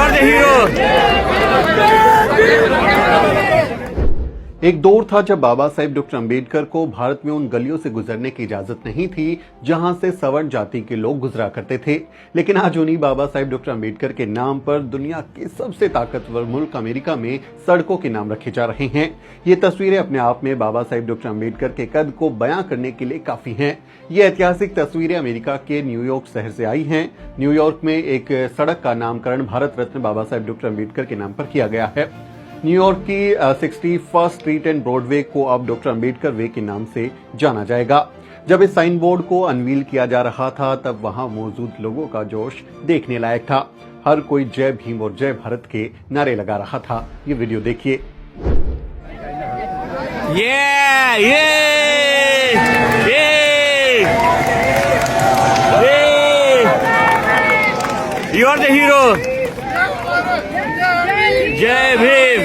are the hero. एक दौर था जब बाबा साहेब डॉक्टर अंबेडकर को भारत में उन गलियों से गुजरने की इजाजत नहीं थी जहां से सवर्ण जाति के लोग गुजरा करते थे। लेकिन आज उन्हीं बाबा साहेब डॉक्टर अंबेडकर के नाम पर दुनिया के सबसे ताकतवर मुल्क अमेरिका में सड़कों के नाम रखे जा रहे हैं। ये तस्वीरें अपने आप में बाबा साहेब डॉक्टर अंबेडकर के कद को बयां करने के लिए काफी हैं। ये ऐतिहासिक तस्वीरें अमेरिका के न्यूयॉर्क शहर से आई हैं। न्यूयॉर्क में एक सड़क का नामकरण भारत रत्न बाबा साहेब डॉक्टर अंबेडकर के नाम पर किया गया है। न्यूयॉर्क की 61st स्ट्रीट एंड ब्रॉडवे को अब डॉक्टर अंबेडकर वे के नाम से जाना जाएगा। जब इस साइन बोर्ड को अनवील किया जा रहा था तब वहां मौजूद लोगों का जोश देखने लायक था। हर कोई जय भीम और जय भारत के नारे लगा रहा था। ये वीडियो देखिए। You are the hero. जय भीम।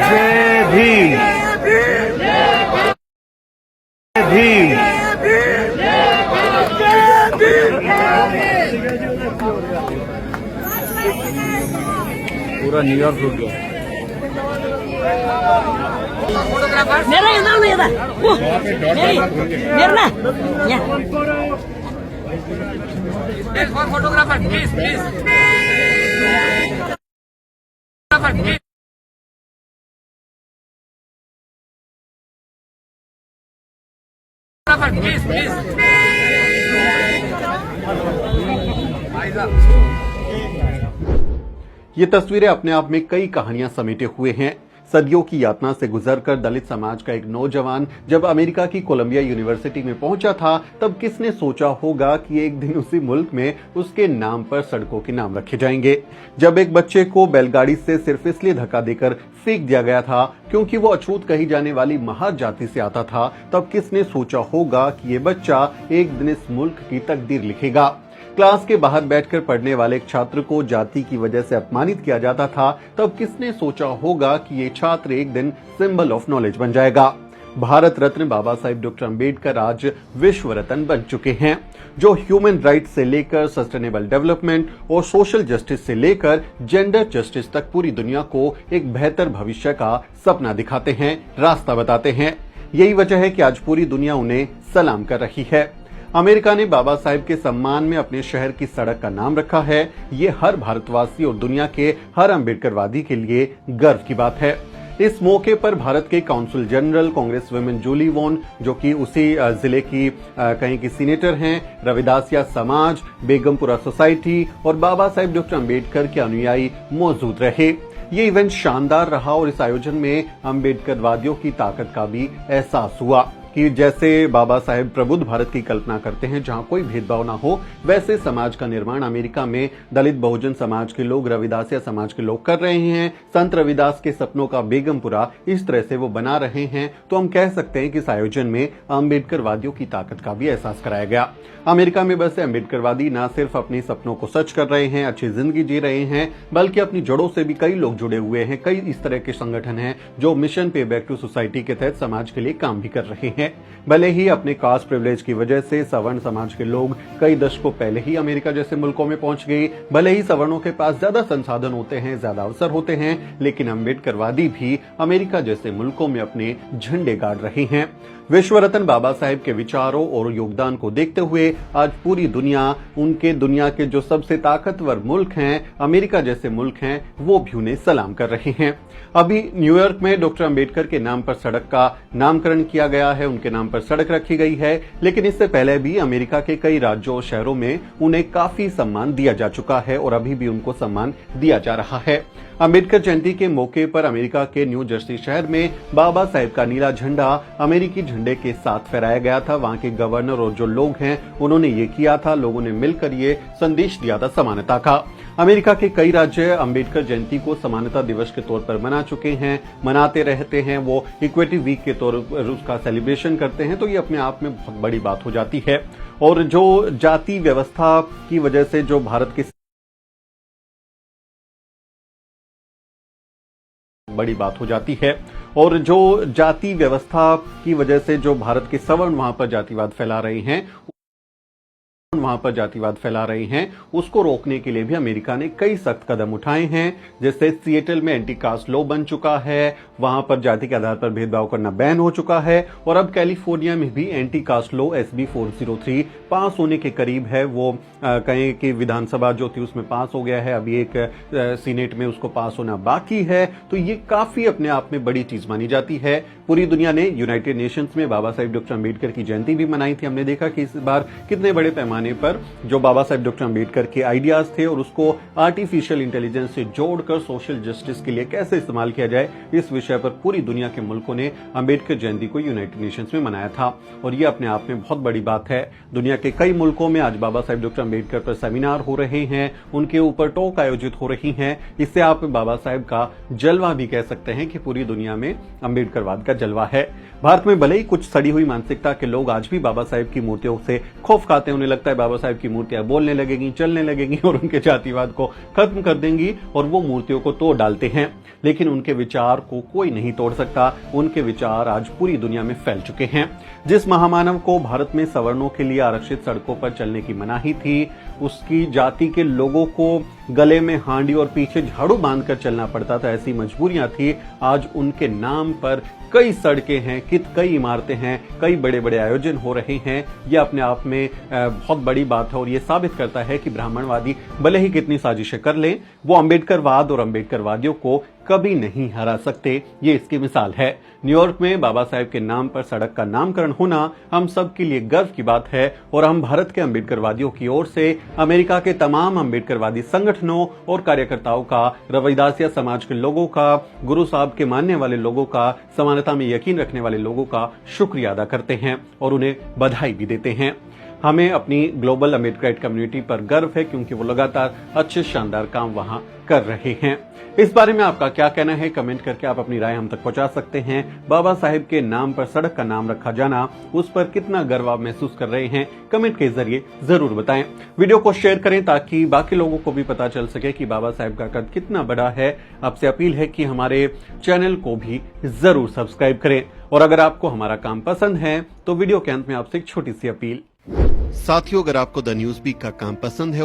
जय भीम। जय भीम। पूरा न्यूयॉर्क रुक गया। मेरा ये नाम नहीं था वो मेरा ना फोटोग्राफर प्लीज ये तस्वीरें अपने आप में कई कहानियां समेटे हुए हैं। सदियों की यातना से गुजरकर दलित समाज का एक नौजवान जब अमेरिका की कोलंबिया यूनिवर्सिटी में पहुंचा था तब किसने सोचा होगा कि एक दिन उसी मुल्क में उसके नाम पर सड़कों के नाम रखे जाएंगे। जब एक बच्चे को बैलगाड़ी से सिर्फ इसलिए धक्का देकर फेंक दिया गया था क्योंकि वो अछूत कही जाने वाली महार जाति से आता था, तब किसने सोचा होगा कि ये बच्चा एक दिन इस मुल्क की तकदीर लिखेगा। क्लास के बाहर बैठकर पढ़ने वाले एक छात्र को जाति की वजह से अपमानित किया जाता था, तब किसने सोचा होगा कि ये छात्र एक दिन सिंबल ऑफ नॉलेज बन जाएगा। भारत रत्न बाबा साहेब डॉक्टर अंबेडकर आज विश्व रत्न बन चुके हैं, जो ह्यूमन राइट से लेकर सस्टेनेबल डेवलपमेंट और सोशल जस्टिस से लेकर जेंडर जस्टिस तक पूरी दुनिया को एक बेहतर भविष्य का सपना दिखाते हैं, रास्ता बताते हैं। यही वजह है कि आज पूरी दुनिया उन्हें सलाम कर रही है। अमेरिका ने बाबा साहेब के सम्मान में अपने शहर की सड़क का नाम रखा है। ये हर भारतवासी और दुनिया के हर अंबेडकरवादी के लिए गर्व की बात है। इस मौके पर भारत के council general congresswoman Julie Vaughn, जो कि उसी जिले की कहीं की सीनेटर हैं, रविदासिया समाज, बेगमपुरा सोसाइटी और बाबा साहेब डॉक्टर अंबेडकर के अनुयायी मौजूद रहे। ये इवेंट शानदार रहा और इस आयोजन में अंबेडकरवादियों की ताकत का भी एहसास हुआ कि जैसे बाबा साहेब प्रबुद्ध भारत की कल्पना करते हैं जहां कोई भेदभाव ना हो, वैसे समाज का निर्माण अमेरिका में दलित बहुजन समाज के लोग, रविदासिया समाज के लोग कर रहे हैं। संत रविदास के सपनों का बेगमपुरा इस तरह से वो बना रहे हैं। तो हम कह सकते हैं कि इस आयोजन में अंबेडकरवादियों की ताकत का भी एहसास कराया गया। अमेरिका में बसे अंबेडकरवादी न सिर्फ अपने सपनों को सच कर रहे हैं, अच्छी जिंदगी जी रहे हैं, बल्कि अपनी जड़ों से भी कई लोग जुड़े हुए हैं। कई इस तरह के संगठन हैं जो मिशन पे बैक टू सोसाइटी के तहत समाज के लिए काम भी कर रहे हैं। भले ही अपने कास्ट प्रिविलेज की वजह से सवर्ण समाज के लोग कई दशकों पहले ही अमेरिका जैसे मुल्कों में पहुंच गए, भले ही सवर्णों के पास ज्यादा संसाधन होते हैं, ज्यादा अवसर होते हैं, लेकिन अंबेडकरवादी भी अमेरिका जैसे मुल्कों में अपने झंडे गाड़ रहे हैं। विश्व रत्न बाबा साहेब के विचारों और योगदान को देखते हुए आज पूरी दुनिया के जो सबसे ताकतवर मुल्क हैं, अमेरिका जैसे मुल्क हैं, वो भी उन्हें सलाम कर रहे हैं। अभी न्यूयॉर्क में डॉक्टर अंबेडकर के नाम पर सड़क का नामकरण किया गया है, उनके नाम पर सड़क रखी गई है, लेकिन इससे पहले भी अमेरिका के कई राज्यों और शहरों में उन्हें काफी सम्मान दिया जा चुका है और अभी भी उनको सम्मान दिया जा रहा है। अंबेडकर जयंती के मौके पर अमेरिका के न्यू जर्सी शहर में बाबा साहेब का नीला झंडा अमेरिकी झंडे के साथ फहराया गया था। वहां के गवर्नर और जो लोग हैं उन्होंने ये किया था, लोगों ने मिलकर ये संदेश दिया था समानता का। अमेरिका के कई राज्य अंबेडकर जयंती को समानता दिवस के तौर पर मना चुके हैं, मनाते रहते हैं। वो इक्विटी वीक के तौर पर उसका सेलिब्रेशन करते हैं, तो ये अपने आप में बहुत बड़ी बात हो जाती है। और जो जाति व्यवस्था की वजह से जो भारत की बड़ी बात हो जाती है और जो जाति व्यवस्था की वजह से जो भारत के सवर्ण वहां पर जातिवाद फैला रहे हैं, वहां पर जातिवाद फैला रहे हैं, उसको रोकने के लिए भी अमेरिका ने कई सख्त कदम उठाए हैं। जैसे सिएटल में एंटी कास्ट लॉ बन चुका है, वहां पर जाति के आधार पर भेदभाव करना बैन हो चुका है, और अब कैलिफोर्निया में भी एंटी कास्ट लॉ SB 403 पास होने के करीब है। वो कहें कि विधानसभा जो थी उसमें पास हो गया है, अभी एक सीनेट में उसको पास होना बाकी है। तो ये काफी अपने आप में बड़ी चीज मानी जाती है। पूरी दुनिया ने यूनाइटेड नेशंस में बाबा साहेब डॉक्टर अम्बेडकर की जयंती भी मनाई थी। हमने देखा कि इस बार कितने बड़े पैमाने पर जो बाबा साहेब डॉक्टर अम्बेडकर के आइडियाज थे और उसको आर्टिफिशियल इंटेलिजेंस से जोड़कर सोशल जस्टिस के लिए कैसे इस्तेमाल किया जाए, इस विषय पर पूरी दुनिया के मुल्कों ने अम्बेडकर जयंती को यूनाइटेड नेशंस में मनाया था। और ये अपने आप में बहुत बड़ी बात है। दुनिया के कई मुल्कों में आज बाबा साहेब डॉक्टर अम्बेडकर पर सेमिनार हो रहे हैं, उनके ऊपर टॉक आयोजित हो रही हैं। इससे आप बाबा साहेब का जलवा भी कह सकते हैं कि पूरी दुनिया में अम्बेडकरवाद का जलवा है। भारत में भले ही कुछ सड़ी हुई मानसिकता के लोग आज भी बाबा साहेब की मूर्तियों से खौफ खाते हैं। उन्हें लगता है बाबा साहेब की मूर्तियां बोलने लगेंगी, चलने लगेंगी और उनके जातिवाद को खत्म कर देंगी, और वो मूर्तियों को तोड़ डालते हैं। लेकिन उनके विचार को कोई नहीं तोड़ सकता। उनके विचार आज पूरी दुनिया में फैल चुके हैं। जिस महामानव को भारत में सवर्णों के लिए आरक्षित सड़कों पर चलने की मनाही थी, उसकी जाति के लोगों को गले में हांडी और पीछे झाड़ू बांधकर चलना पड़ता था, ऐसी मजबूरियां थी। आज उनके नाम पर कई सड़कें हैं, कई इमारतें हैं, कई बड़े बड़े आयोजन हो रहे हैं। यह अपने आप में बहुत बड़ी बात है और यह साबित करता है कि ब्राह्मणवादी भले ही कितनी साजिशें कर लें, वो अम्बेडकरवाद और अम्बेडकरवादियों को कभी नहीं हरा सकते। ये इसकी मिसाल है। न्यूयॉर्क में बाबा साहेब के नाम पर सड़क का नामकरण होना हम सब के लिए गर्व की बात है, और हम भारत के अम्बेडकरवादियों की ओर से अमेरिका के तमाम अम्बेडकरवादी संगठनों और कार्यकर्ताओं का, रविदासिया समाज के लोगों का, गुरु साहब के मानने वाले लोगों का, समानता में यकीन रखने वाले लोगों का शुक्रिया अदा करते हैं और उन्हें बधाई भी देते हैं। हमें अपनी ग्लोबल अम्बेडकराइट कम्युनिटी पर गर्व है, क्योंकि वो लगातार अच्छे शानदार काम वहां कर रहे हैं। इस बारे में आपका क्या कहना है? कमेंट करके आप अपनी राय हम तक पहुंचा सकते हैं। बाबा साहेब के नाम पर सड़क का नाम रखा जाना, उस पर कितना गर्व आप महसूस कर रहे हैं? कमेंट के जरिए जरूर बताएं। वीडियो को शेयर करें ताकि बाकी लोगों को भी पता चल सके कि बाबा साहेब का कद कितना बड़ा है। आपसे अपील है कि हमारे चैनल को भी जरूर सब्सक्राइब करें, और अगर आपको हमारा काम पसंद है तो वीडियो के अंत में आपसे एक छोटी सी अपील। साथियों, अगर आपको द न्यूज़ वीक का काम पसंद है